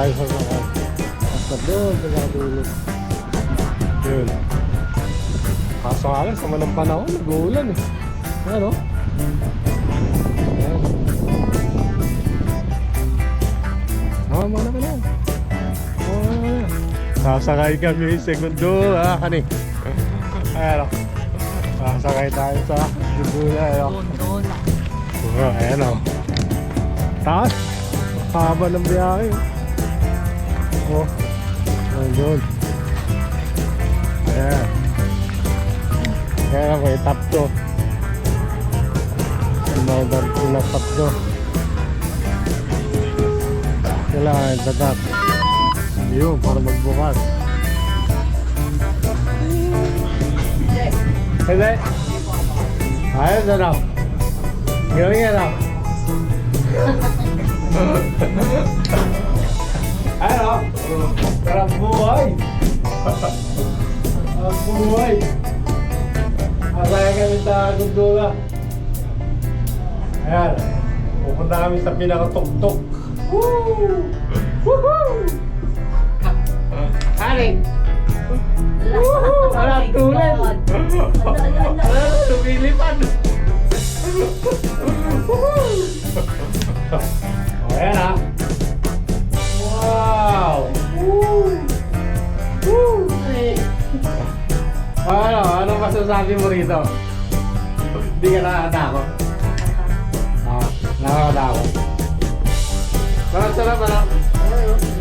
tayo sa sakay. Basta doon, pinakatulog. Yun. Kaso nga lang, sama ng panahon, nag-uulan eh. Ano? Ayan. Mama na ka na. Sasakay kami segundo, kani. Ayan o. Sasakay tayo sa segundo, ayan o. Ayan o. Taas. Haba ng biyahe. Oh. Ayan. Ayan. Ayan ako, itap to. Pinatap to. Kailangan tatap. Yun, para magbukas. Hindi. Ayos na daw. Gawin nga daw. Ano? Sarap buhay. Sarap buhay. Masaya kami sa Gundula. Ayan. Pupunta kami sa pinakatuktok. Woo! Woohoo! Haring! Woohoo! Alam tulad! Lumilipad! Woohoo! O yan ha! Wow! Woo! Woo! Ano? Anong masasabi mo rito? Hindi ka nakakatakot? Oo, nakakatakot. Parang sarap ano?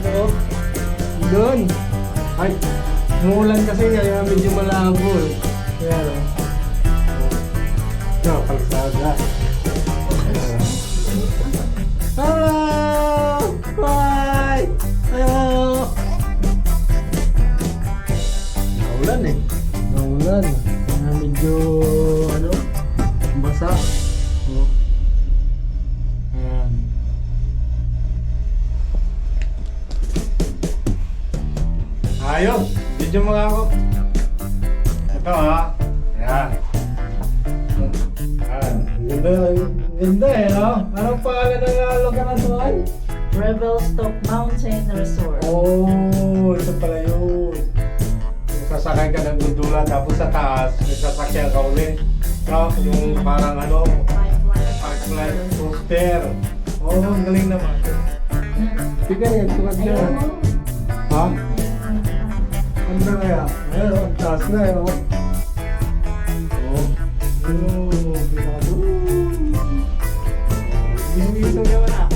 Ayun, doon. Ay, umulan kasi kaya medyo malabo eh. Kaya no? No, palsada. Hello! Bye! Hello! Naulan eh. Naulan. Kaya medyo ano? Basa. Oh. Ayan. Ayun, video mo nga ako. Ito ha. Ayan. Ayan. Ganda eh, no? Anong pangalan ng lugar na ito ay? Revelstoke Mountain Resort. Oh, ito pala yun. Sasakay ka ng gundula tapos sa taas, may sasakyan ka ulit. No? Yung parang ano, pipeline coaster. Oh, ang galing naman. Sige rin, tukad niya. Ha? Ano na kaya? Ayun, ang taas na yun. Oh. Oh, pinakado. Bising-bising naman ah.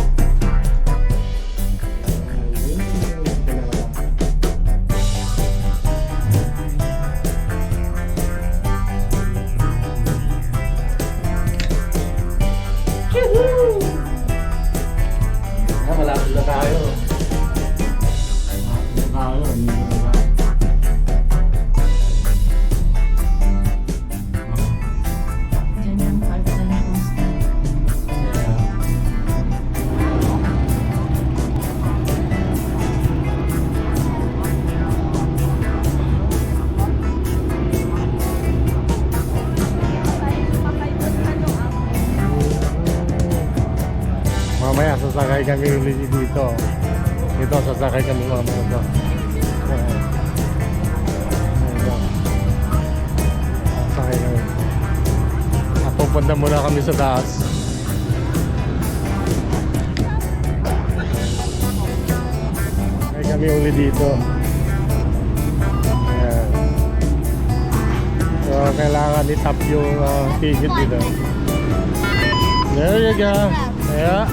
Malapit na tayo. Mamaya sasakay kami ulit dito. Dito sasakay kami mamaya dito. Sasakay kami. Pupunta muna kami sa taas. Sasakay kami ulit dito. Ayan. So kailangan i-tap yung ticket dito. There you go. Kaya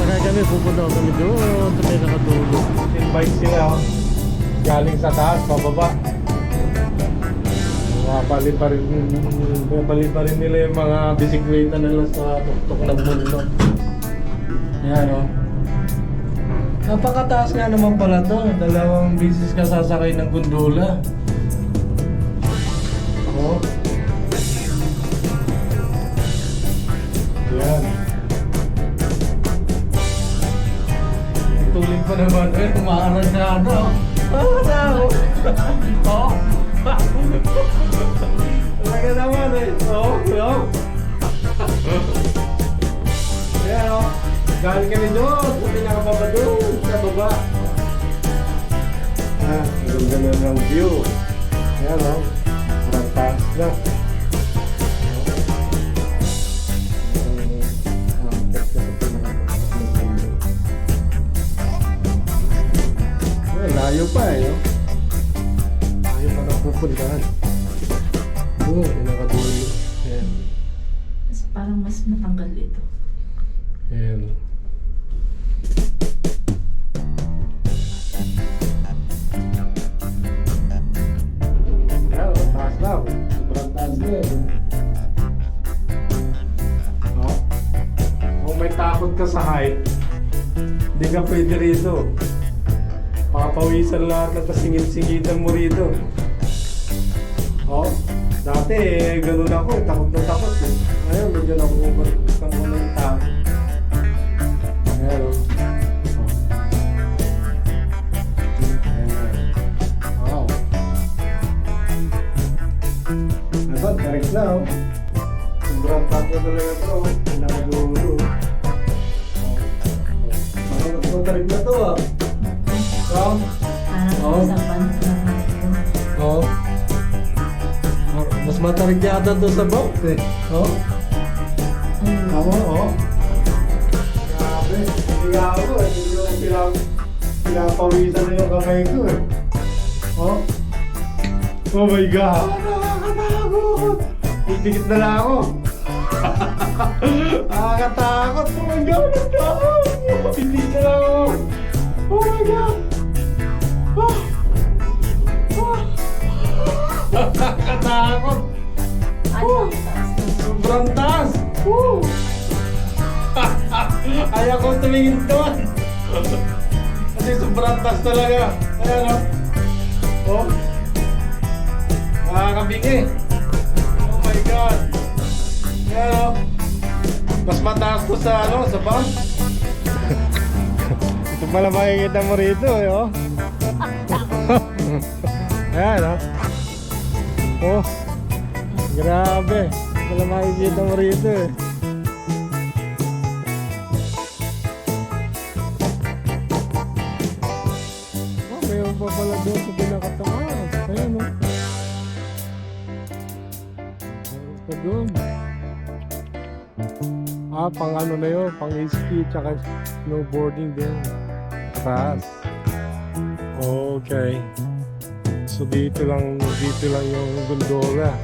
sakay kami, pupunta kami doon sa may nakatulog. Invite sila galing sa taas, pababa. Mabali pa rin nila yung mga bisikleta nila sa tuktok ng mundo. Ayan o. Napakataas nga naman pala to. 2 bisis ka sasakay ng gundula. Oo. Ayan. Tulig pa naman. Umaarang na ano. Tao. Oo. Talaga naman eh. Oo. Ayan o. Galing kami doon. Sa pinakababa doon. Sa baba. Ah, ang ganda na ng view. Ayan o. Parang taas na. Layo pa eh, no? Layo pa na pupuntahan. Oo, pinakadulo. Ayan. Mas parang mas matanggal dito. Ayan. Ayan, taas na. Sobrang taas na eh. No? Kung may takot ka sa height, hindi ka pwede rito. Papawisan lahat ng kasingit-singitan mo rito. Oh, dati ganun ako eh, takot na takot eh. Ngayon, medyo nakukubat mo na yung takot. Ayan o. Ayan. Wow. Nasan, tarik na o. Sobrang takot na talaga ito o. Pinakadulo. Tarik na to ah. Oh. Parang sa pantalon. Oo. Mas matarik yata doon sa boat eh. Oo. Ako, oo. Grabe. Hindi ako eh. Hindi ko pinapawisan na yung kamay ko eh. Oh. Oh my God. Nakakatakot. Itigit na lang ako. Nakakatakot. Oh my God. Nakakatakot. Itigit na lang ako. Oh my God. Nakakatakot. Ano ang taas na? Sobrang taas. Ayaw ko tumingin doon. Kasi sobrang taas talaga. Ayan o. Oh. Nakakabingi. Oh my God. Ayan o. Mas mataas to sa ano, sa bus. Ito pala makikita mo rito eh oh. Ayan o. Oh, grabe. Wala makikita mo rito eh. Oh, mayroon pa pala doon sa pinakataas. Ayan o. Mayroon pa doon. Ah, pang ano na yun. Pang ski tsaka snowboarding din. Taas. Okay. So dito lang yung gondola.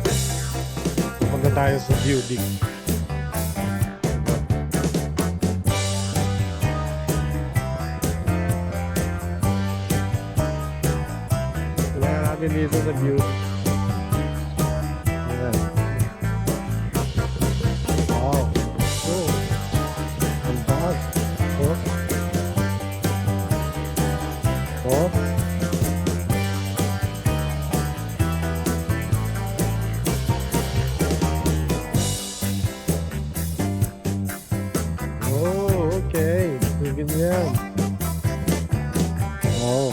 Punta tayo sa view dig. Wala natin dito sa view. Ayan. Wow. Oh. Ang taas. Oh. Oh. Ganyan. Oh.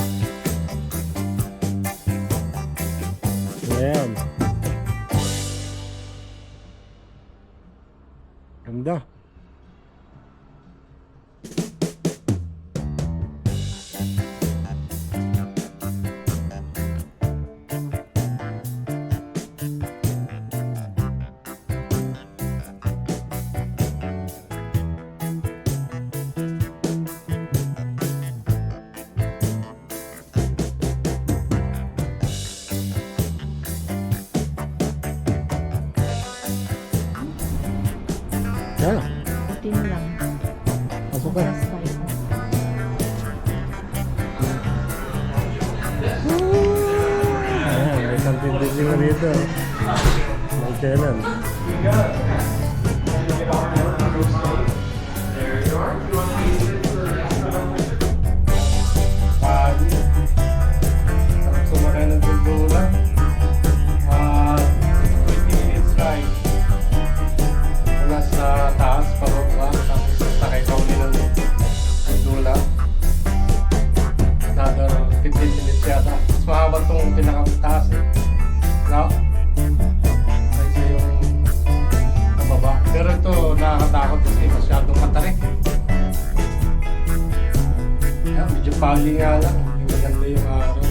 Ayan. Ganda. Yan. Putin lang. Pasok ka. Last time. Ayan, may kantin-din na rito. May kailan. Sumakay ng gondola. 20 minutes ride. Mula sa taas, pababa, tapos sakay ka uli ng gondola. Another 15 minutes yata. Mas mahaba itong pinakataas eh. No? Kasi yung kababa. Pero ito nakakatakot kasi masyadong matarik. foggy nga lang. Hindi maganda yung araw.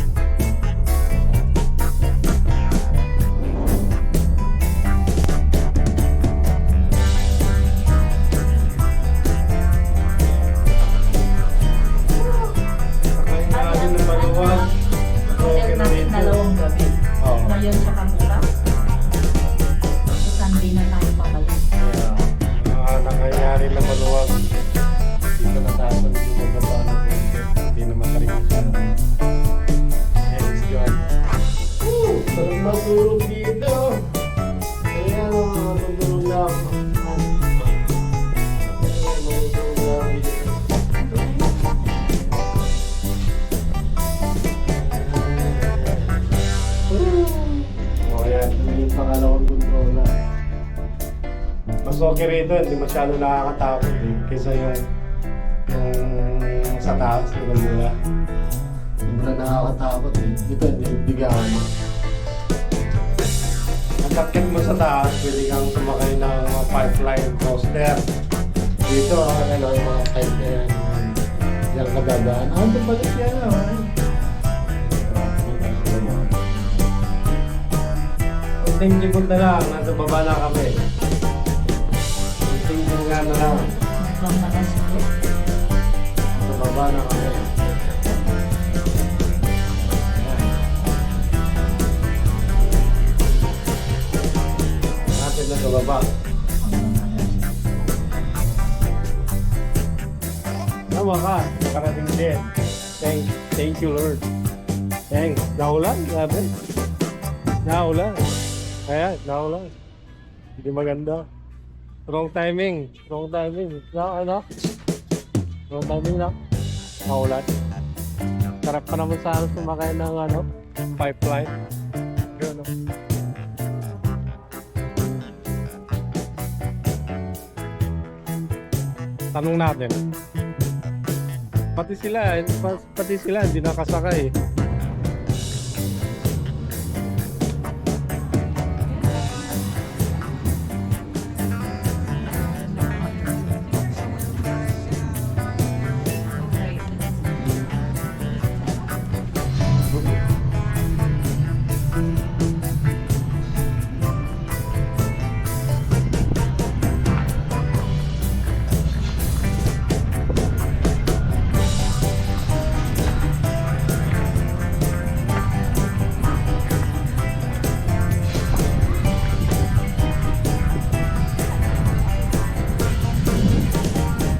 Sakay natin ng maluwag. Hotel natin dalawang gabi. Oo. Ngayon sa Kamura. So Sunday na tayo pabalik. Nangyayari na maluwag. Dito natasan yung magbaba ng konti. Hindi na matarinig siya. Thanks God. Sarap na tulog dito. Kaya matutulog lang. Matutulog lang dito. O yan, yung pangalawang kontrola. Mas okay rito, hindi masyado nakakatakot eh. Kaysa yung sa taas na ganda. Hindi nakakatakot eh. Dito, hindi bigaan. Ang takit mo sa taas, pwede kang sumakay ng mga pipeline coaster. Dito, ano, yung mga pipe na yan. Diyan ka dadaan. Ah, ito pala yan ah. Kunting libot na lang, nasa baba na kami. Kunting nga na lang. Mukhang malasig. Nasa baba na kami. Natin na sa baba. Tama ka, nakarating din. Thank you Lord. Thanks. Naulan, grabe. Naulan. Kaya, naulan. Hindi maganda. Wrong timing. Wrong timing. Ano? Wrong timing na. Naulan. Sarap pa naman sana sumakay ng ano, pipeline. Yun, no? Tanong natin. Pati sila hindi nakasakay.